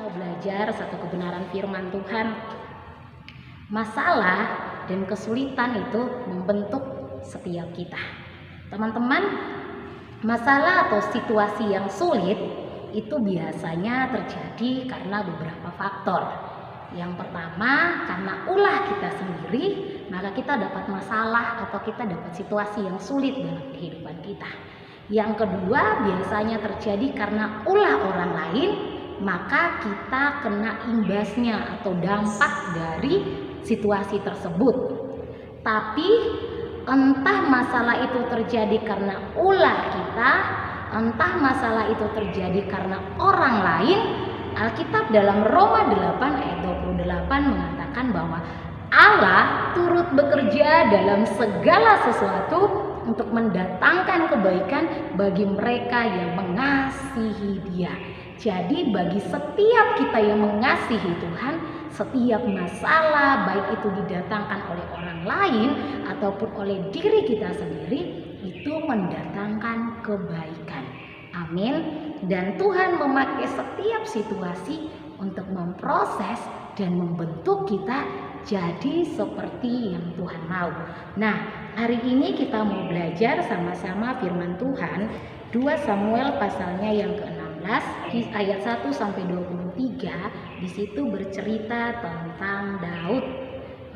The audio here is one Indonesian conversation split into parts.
mau belajar satu kebenaran firman Tuhan. Masalah dan kesulitan itu membentuk setiap kita. Teman-teman, masalah atau situasi yang sulit itu biasanya terjadi karena beberapa faktor. Yang pertama, karena ulah kita sendiri, maka kita dapat masalah atau kita dapat situasi yang sulit dalam kehidupan kita. Yang kedua, biasanya terjadi karena ulah orang lain, maka kita kena imbasnya atau dampak dari situasi tersebut. Tapi entah masalah itu terjadi karena ulah kita, entah masalah itu terjadi karena orang lain, Alkitab dalam Roma 8 ayat 28 mengatakan bahwa Allah turut bekerja dalam segala sesuatu untuk mendatangkan kebaikan bagi mereka yang mengasihi Dia. Jadi bagi setiap kita yang mengasihi Tuhan, setiap masalah baik itu didatangkan oleh orang lain ataupun oleh diri kita sendiri, itu mendatangkan kebaikan. Amin. Dan Tuhan memakai setiap situasi untuk memproses dan membentuk kita jadi seperti yang Tuhan mau. Nah, hari ini kita mau belajar sama-sama firman Tuhan 2 Samuel pasalnya yang ke-16 di ayat 1 sampai 23. Di situ bercerita tentang Daud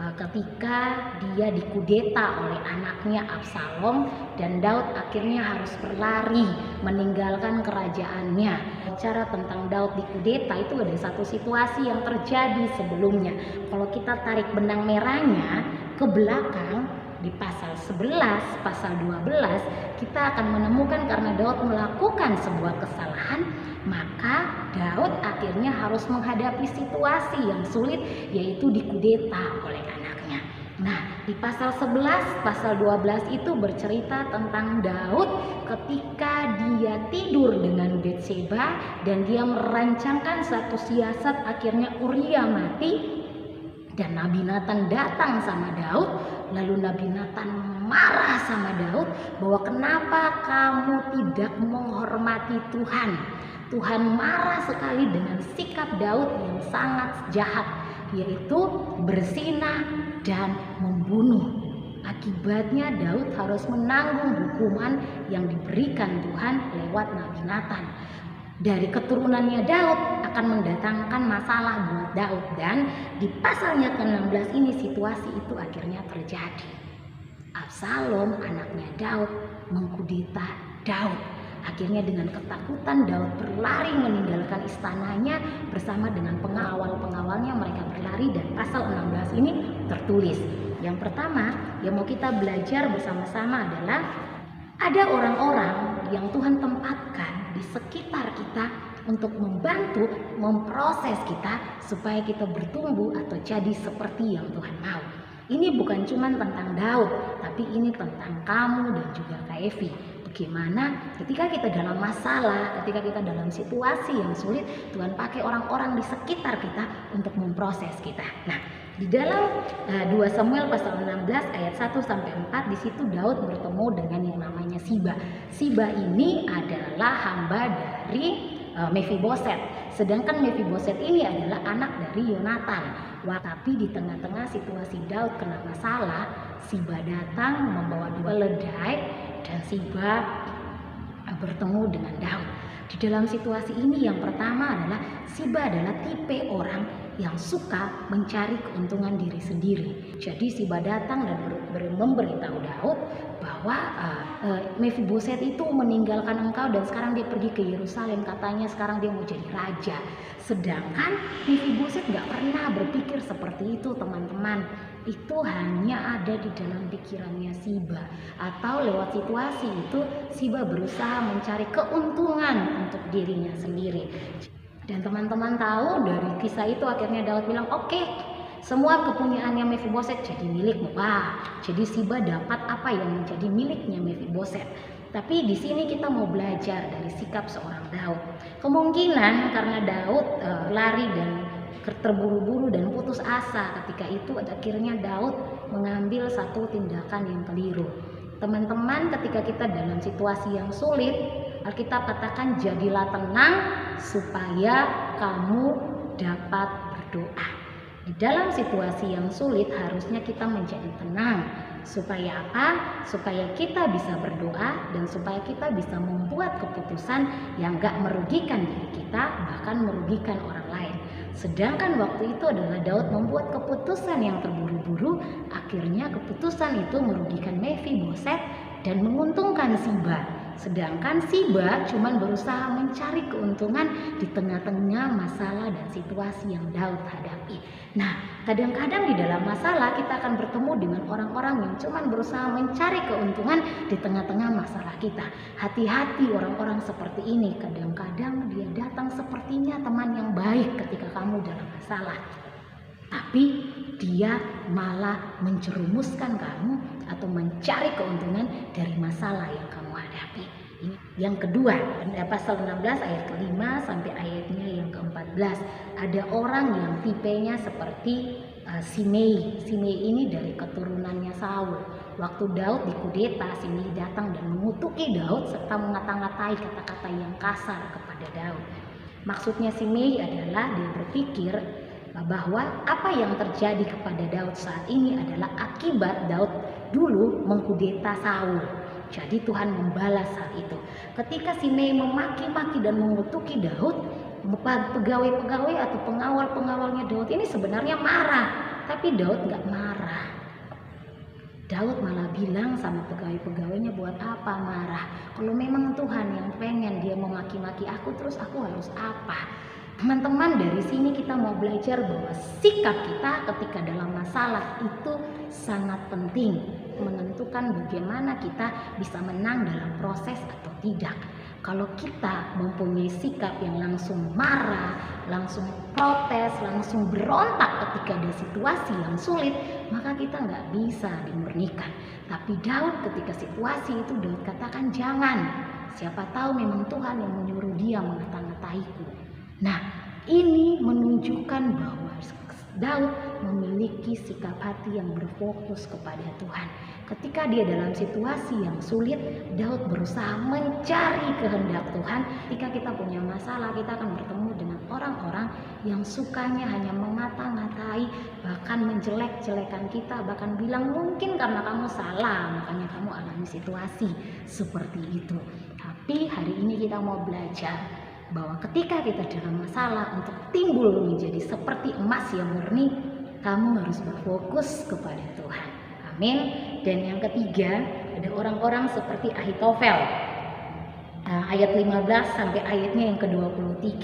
ketika dia dikudeta oleh anaknya Absalom dan Daud akhirnya harus berlari meninggalkan kerajaannya. Bicara tentang Daud dikudeta itu ada satu situasi yang terjadi sebelumnya. Kalau kita tarik benang merahnya ke belakang di pasal 11, pasal 12, kita akan menemukan karena Daud melakukan sebuah kesalahan, maka Daud akhirnya harus menghadapi situasi yang sulit, yaitu dikudeta oleh anaknya. Nah, di pasal 11, pasal 12 itu bercerita tentang Daud ketika dia tidur dengan Betseba dan dia merancangkan satu siasat, akhirnya Uria mati. Dan Nabi Nathan datang sama Daud, lalu Nabi Nathan marah sama Daud bahwa kenapa kamu tidak menghormati Tuhan. Tuhan marah sekali dengan sikap Daud yang sangat jahat, yaitu berzinah dan membunuh. Akibatnya Daud harus menanggung hukuman yang diberikan Tuhan lewat Nabi Nathan. Dari keturunannya Daud akan mendatangkan masalah buat Daud, dan di pasalnya ke-16 ini situasi itu akhirnya terjadi. Absalom anaknya Daud mengkudeta Daud. Akhirnya dengan ketakutan Daud berlari meninggalkan istananya bersama dengan pengawal-pengawalnya, mereka berlari dan pasal 16 ini tertulis. Yang pertama yang mau kita belajar bersama-sama adalah ada orang-orang yang Tuhan tempatkan di sekitar kita untuk membantu memproses kita supaya kita bertumbuh atau jadi seperti yang Tuhan mau. Ini bukan cuma tentang Daud, tapi ini tentang kamu dan juga Kak Evi. Bagaimana ketika kita dalam masalah, ketika kita dalam situasi yang sulit, Tuhan pakai orang-orang di sekitar kita untuk memproses kita. Nah, di dalam 2 Samuel pasal 16 ayat 1 sampai 4, di situ Daud bertemu dengan yang namanya Siba. Siba ini adalah hamba dari Mephiboset. Sedangkan Mephiboset ini adalah anak dari Yonatan. Tapi di tengah-tengah situasi Daud kena masalah, Siba datang membawa 2 keledai dan Siba bertemu dengan Daud. Di dalam situasi ini yang pertama adalah Siba adalah tipe orang yang suka mencari keuntungan diri sendiri. Jadi Siba datang dan memberitahu Daud bahwa Mephiboset itu meninggalkan engkau dan sekarang dia pergi ke Yerusalem, katanya sekarang dia mau jadi raja. Sedangkan Mephiboset gak pernah berpikir seperti itu, teman-teman. Itu hanya ada di dalam pikirannya Siba, atau lewat situasi itu Siba berusaha mencari keuntungan untuk dirinya sendiri. Dan teman-teman tahu dari kisah itu akhirnya Daud bilang, oke, semua kepunyaannya Mephiboset jadi milikmu. Jadi Siba dapat apa yang menjadi miliknya Mephiboset. Tapi di sini kita mau belajar dari sikap seorang Daud. Kemungkinan karena Daud lari dan terburu-buru dan putus asa, ketika itu akhirnya Daud mengambil satu tindakan yang keliru. Teman-teman, ketika kita dalam situasi yang sulit, Alkitab katakan jadilah tenang supaya kamu dapat berdoa. Di dalam situasi yang sulit harusnya kita menjadi tenang. Supaya apa? Supaya kita bisa berdoa dan supaya kita bisa membuat keputusan yang gak merugikan diri kita, bahkan merugikan orang lain. Sedangkan waktu itu adalah Daud membuat keputusan yang terburu-buru, akhirnya keputusan itu merugikan Mephiboset dan menguntungkan Siba. Sedangkan Siba cuma berusaha mencari keuntungan di tengah-tengah masalah dan situasi yang Daud hadapi. Nah, kadang-kadang di dalam masalah kita akan bertemu dengan orang-orang yang cuma berusaha mencari keuntungan di tengah-tengah masalah kita. Hati-hati orang-orang seperti ini, kadang-kadang dia datang sepertinya teman yang baik ketika kamu dalam masalah. Tapi dia malah menjerumuskan kamu atau mencari keuntungan dari masalah yang kamu hadapi. Ini yang kedua, pasal 16 ayat ke-5 sampai ayatnya yang ke-14. Ada orang yang tipenya seperti Simei. Simei ini dari keturunannya Saul. Waktu Daud dikudeta, Simei datang dan mengutuki Daud serta mengata-ngatai kata-kata yang kasar kepada Daud. Maksudnya Simei adalah dia berpikir bahwa apa yang terjadi kepada Daud saat ini adalah akibat Daud dulu mengkudeta Saul. Jadi Tuhan membalas hal itu. Ketika Simei memaki-maki dan mengutuki Daud, pegawai-pegawai atau pengawal-pengawalnya Daud ini sebenarnya marah, tapi Daud gak marah. Daud malah bilang sama pegawai-pegawainya, buat apa marah? Kalau memang Tuhan yang pengen dia memaki-maki aku, terus aku harus apa? Teman-teman, dari sini kita mau belajar bahwa sikap kita ketika dalam masalah itu sangat penting, menentukan bagaimana kita bisa menang dalam proses atau tidak. Kalau kita mempunyai sikap yang langsung marah, langsung protes, langsung berontak ketika ada situasi yang sulit, maka kita nggak bisa dimurnikan. Tapi Daud ketika situasi itu, Daud katakan jangan. Siapa tahu memang Tuhan yang menyuruh dia mengata-ngataiku. Nah, ini menunjukkan bahwa Daud memiliki sikap hati yang berfokus kepada Tuhan. Ketika dia dalam situasi yang sulit, Daud berusaha mencari kehendak Tuhan. Ketika kita punya masalah, kita akan bertemu dengan orang-orang yang sukanya hanya mengata-ngatai, bahkan menjelek-jelekan kita, bahkan bilang mungkin karena kamu salah, makanya kamu alami situasi seperti itu. Tapi hari ini kita mau belajar bahwa ketika kita dalam masalah, untuk timbul menjadi seperti emas yang murni, kamu harus berfokus kepada Tuhan. Amin. Dan yang ketiga, ada orang-orang seperti Ahitofel. Ayat 15 sampai ayatnya yang ke-23.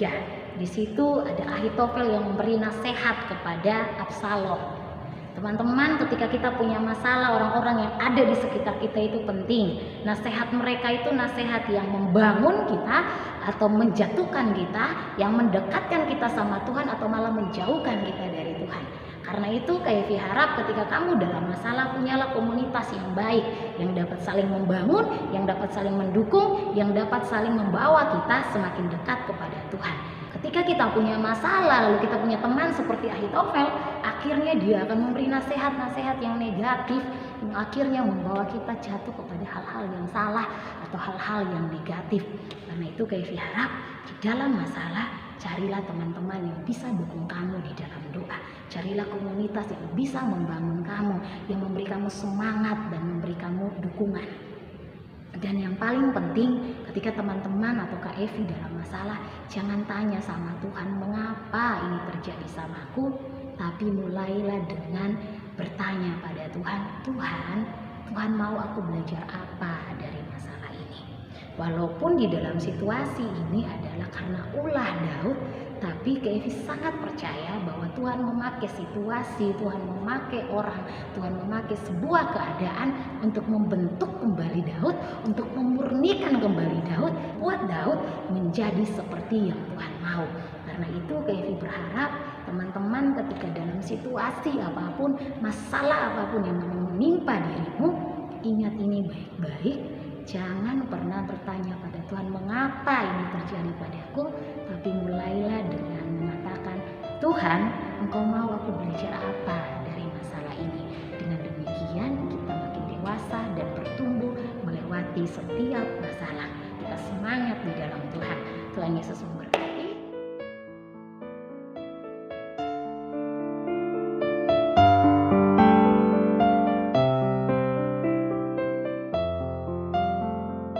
Di situ ada Ahitofel yang memberi nasihat kepada Absalom. Teman-teman, ketika kita punya masalah, orang-orang yang ada di sekitar kita itu penting. Nasihat mereka itu nasihat yang membangun kita atau menjatuhkan kita, yang mendekatkan kita sama Tuhan atau malah menjauhkan kita dari Tuhan. Karena itu KFV harap ketika kamu dalam masalah, punyalah komunitas yang baik, yang dapat saling membangun, yang dapat saling mendukung, yang dapat saling membawa kita semakin dekat kepada Tuhan. Ketika kita punya masalah, lalu kita punya teman seperti Ahitofel, akhirnya dia akan memberi nasihat-nasihat yang negatif, yang akhirnya membawa kita jatuh kepada hal-hal yang salah atau hal-hal yang negatif. Karena itu KFV harap di dalam masalah, carilah teman-teman yang bisa dukung kamu di dalam doa. Carilah komunitas yang bisa membangun kamu, yang memberi kamu semangat dan memberi kamu dukungan. Dan yang paling penting, ketika teman-teman atau KFV dalam masalah, jangan tanya sama Tuhan mengapa ini terjadi sama aku, tapi mulailah dengan bertanya pada Tuhan, Tuhan mau aku belajar apa dari masalah ini. Walaupun di dalam situasi ini adalah karena ulah Daud, tapi KFV sangat percaya bahwa Tuhan memakai situasi, Tuhan memakai orang, Tuhan memakai sebuah keadaan untuk membentuk kembali Daud, untuk memurnikan kembali Daud, buat Daud menjadi seperti yang Tuhan mau. Karena itu KFV berharap teman-teman ketika dalam situasi apapun, masalah apapun yang menimpa dirimu, ingat ini baik-baik. Jangan pernah bertanya pada Tuhan mengapa ini terjadi padaku, tapi mulailah dengan mengatakan, Tuhan, Engkau mau aku belajar apa dari masalah ini. Dengan demikian kita makin dewasa dan bertumbuh melewati setiap masalah. Kita semangat di dalam Tuhan. Tuhan Yesus memberkati.